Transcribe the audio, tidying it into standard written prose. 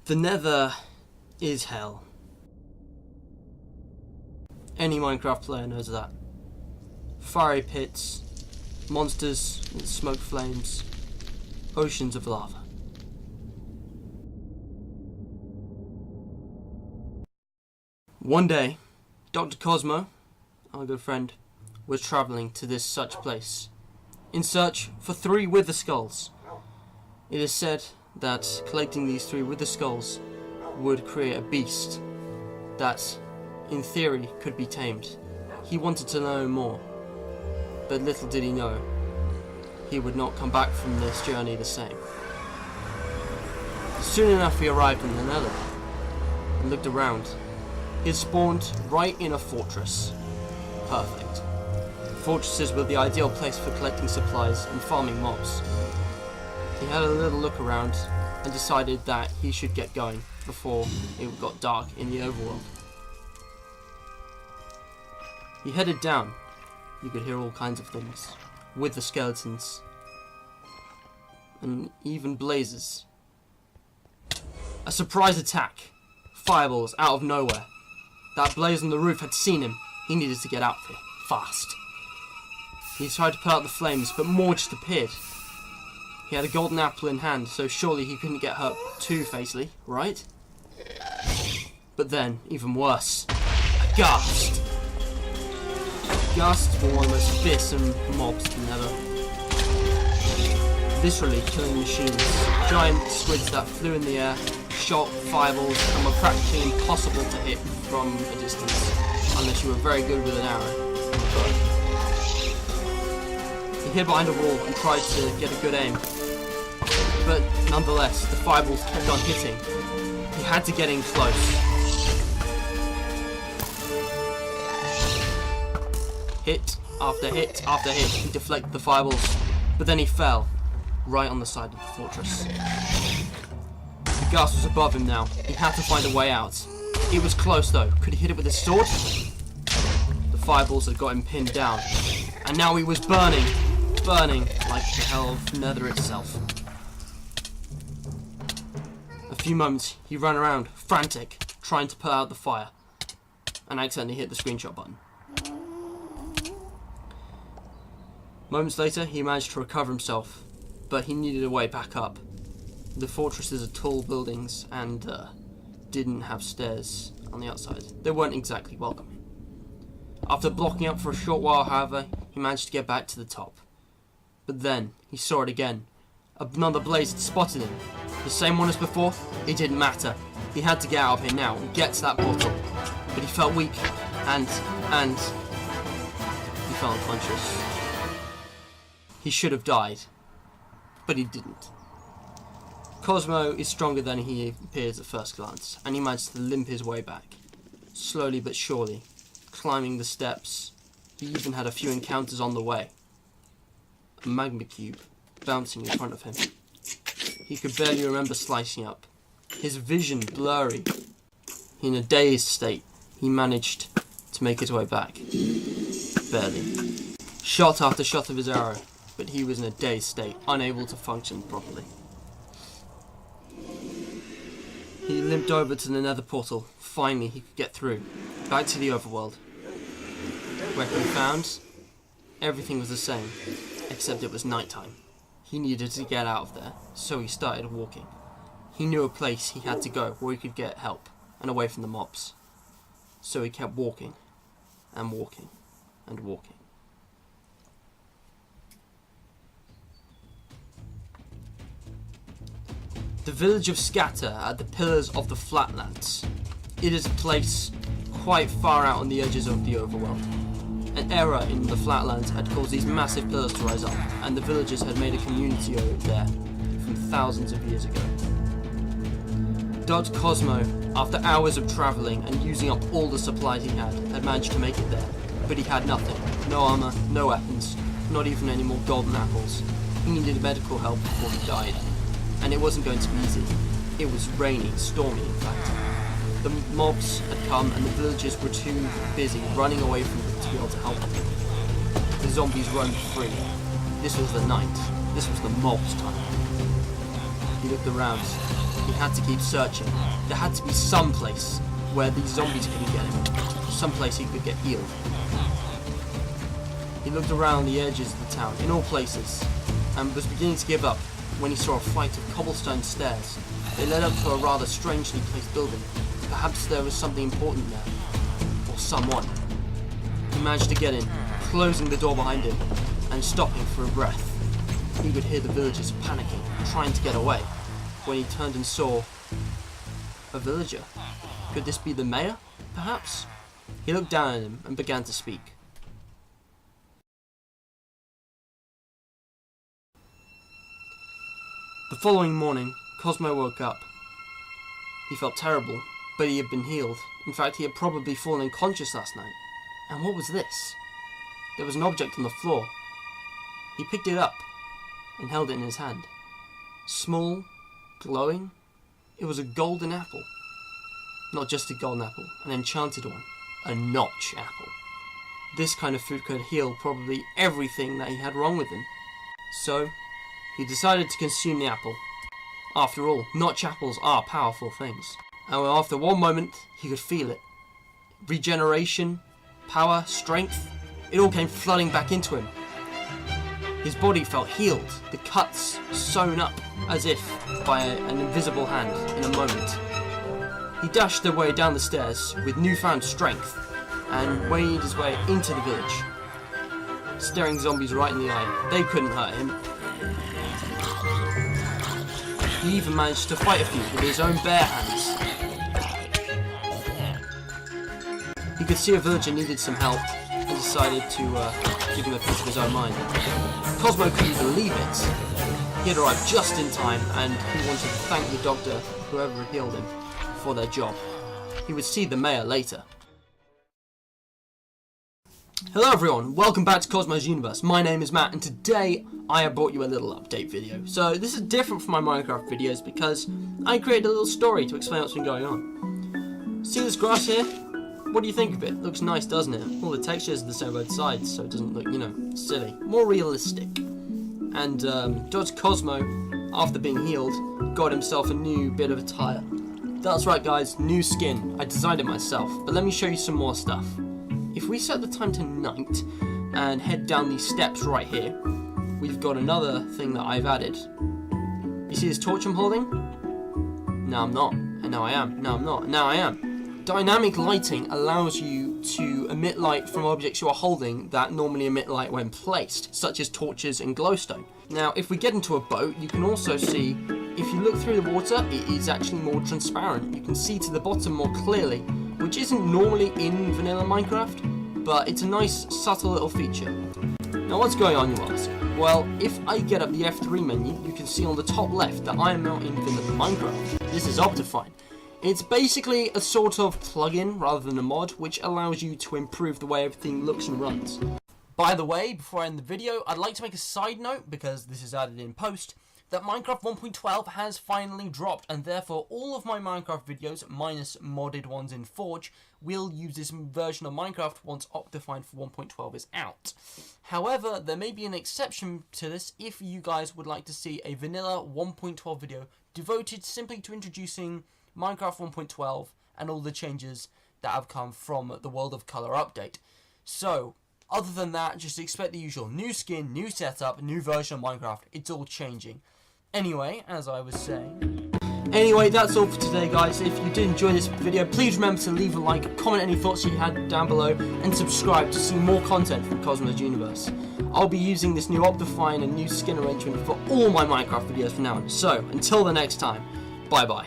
The Nether is hell. Any Minecraft player knows that. Fiery pits, monsters and smoke flames, oceans of lava. One day, Dr. Cosmo, our good friend, was travelling to this such place, in search for 3 wither skulls. It is said that collecting these 3 wither skulls would create a beast that, in theory, could be tamed. He wanted to know more, but little did he know, he would not come back from this journey the same. Soon enough he arrived in the Nether, and looked around. He had spawned right in a fortress. Perfect. Fortresses were the ideal place for collecting supplies and farming mobs. He had a little look around and decided that he should get going before it got dark in the overworld. He headed down. You could hear all kinds of things, with the skeletons, and even blazes. A surprise attack! Fireballs out of nowhere. That blaze on the roof had seen him. He needed to get out of here, fast. He tried to put out the flames, but more just appeared. He had a golden apple in hand, so surely he couldn't get hurt too fatally, right? But then, even worse, a ghast. Ghasts were one of the most fearsome mobs in the Nether. Literally killing machines. Giant squids that flew in the air, shot fireballs, and were practically impossible to hit from a distance, unless you were very good with an arrow. He hid behind a wall and tried to get a good aim, but nonetheless, the fireballs kept on hitting. He had to get in close. Hit after hit after hit, he deflected the fireballs, but then he fell, right on the side of the fortress. The ghast was above him now. He had to find a way out. It was close though. Could he hit it with his sword? The fireballs had got him pinned down, and now he was burning like the hell of Nether itself. A few moments, he ran around, frantic, trying to put out the fire, and accidentally hit the screenshot button. Moments later, he managed to recover himself, but he needed a way back up. The fortresses are tall buildings and didn't have stairs on the outside. They weren't exactly welcoming. After blocking up for a short while, however, he managed to get back to the top. But then, he saw it again. Another blaze had spotted him. The same one as before? It didn't matter. He had to get out of here now and get to that bottle. But he felt weak, and he fell unconscious. He should have died, but he didn't. Cosmo is stronger than he appears at first glance, and he managed to limp his way back, slowly but surely, climbing the steps. He even had a few encounters on the way. A magma cube bouncing in front of him. He could barely remember slicing up, his vision blurry. In a dazed state, he managed to make his way back. Barely. Shot after shot of his arrow, but he was in a dazed state, unable to function properly. He limped over to the Nether portal. Finally, he could get through, back to the overworld, where he found everything was the same, except it was nighttime. He needed to get out of there, so he started walking. He knew a place he had to go where he could get help and away from the mobs. So he kept walking, and walking, and walking. The village of Scatter at the Pillars of the Flatlands. It is a place quite far out on the edges of the overworld. An error in the Flatlands had caused these massive pillars to rise up, and the villagers had made a community over there from thousands of years ago. Dr. Cosmo, after hours of travelling and using up all the supplies he had managed to make it there, but he had nothing. No armour, no weapons, not even any more golden apples. He needed medical help before he died. And it wasn't going to be easy. It was raining, stormy in fact. The mobs had come and the villagers were too busy running away from them to be able to help them. The zombies roamed free. This was the night. This was the mob's time. He looked around. He had to keep searching. There had to be some place where these zombies couldn't get him. Some place he could get healed. He looked around the edges of the town, in all places, and was beginning to give up when he saw a flight of cobblestone stairs. They led up to a rather strangely placed building. Perhaps there was something important there. Or someone. He managed to get in, closing the door behind him, and stopping for a breath. He could hear the villagers panicking, trying to get away, when he turned and saw a villager. Could this be the mayor, perhaps? He looked down at him and began to speak. The following morning, Cosmo woke up. He felt terrible, but he had been healed. In fact, he had probably fallen unconscious last night. And what was this? There was an object on the floor. He picked it up and held it in his hand. Small, glowing, it was a golden apple. Not just a golden apple, an enchanted one. A notch apple. This kind of food could heal probably everything that he had wrong with him. So, he decided to consume the apple. After all, notch apples are powerful things. And after one moment, he could feel it. Regeneration, power, strength, it all came flooding back into him. His body felt healed, the cuts sewn up as if by an invisible hand in a moment. He dashed away down the stairs with newfound strength and waded his way into the village, staring zombies right in the eye. They couldn't hurt him. He even managed to fight a few with his own bare hands. He could see a villager needed some help and decided to give him a piece of his own mind. Cosmo couldn't believe it. He had arrived just in time and he wanted to thank the doctor, whoever had healed him, for their job. He would see the mayor later. Hello everyone, welcome back to Cosmo's Universe. My name is Matt and today I have brought you a little update video. So this is different from my Minecraft videos because I created a little story to explain what's been going on. See this grass here? What do you think of it? Looks nice, doesn't it? All the textures are the same on both sides, so it doesn't look, silly. More realistic. And Dodge Cosmo, after being healed, got himself a new bit of attire. That's right guys, new skin. I designed it myself, but let me show you some more stuff. If we set the time to night and head down these steps right here, we've got another thing that I've added. You see this torch I'm holding? No, I'm not. And now I am. No, I'm not. And now I am. Dynamic lighting allows you to emit light from objects you are holding that normally emit light when placed, such as torches and glowstone. Now, if we get into a boat, you can also see, if you look through the water, it is actually more transparent. You can see to the bottom more clearly, which isn't normally in vanilla Minecraft, but it's a nice, subtle little feature. Now, what's going on, you ask? Well, if I get up the F3 menu, you can see on the top left that I am now in vanilla Minecraft. This is Optifine. It's basically a sort of plugin rather than a mod, which allows you to improve the way everything looks and runs. By the way, before I end the video, I'd like to make a side note, because this is added in post, that Minecraft 1.12 has finally dropped, and therefore all of my Minecraft videos, minus modded ones in Forge, will use this version of Minecraft once Optifine for 1.12 is out. However, there may be an exception to this if you guys would like to see a vanilla 1.12 video devoted simply to introducing Minecraft 1.12 and all the changes that have come from the World of Color update. So, other than that, just expect the usual new skin, new setup, new version of Minecraft. It's all changing. Anyway, as I was saying... Anyway, that's all for today, guys. If you did enjoy this video, please remember to leave a like, comment any thoughts you had down below, and subscribe to see more content from Cosmo's Universe. I'll be using this new Optifine and new skin arrangement for all my Minecraft videos from now on. So, until the next time, bye-bye.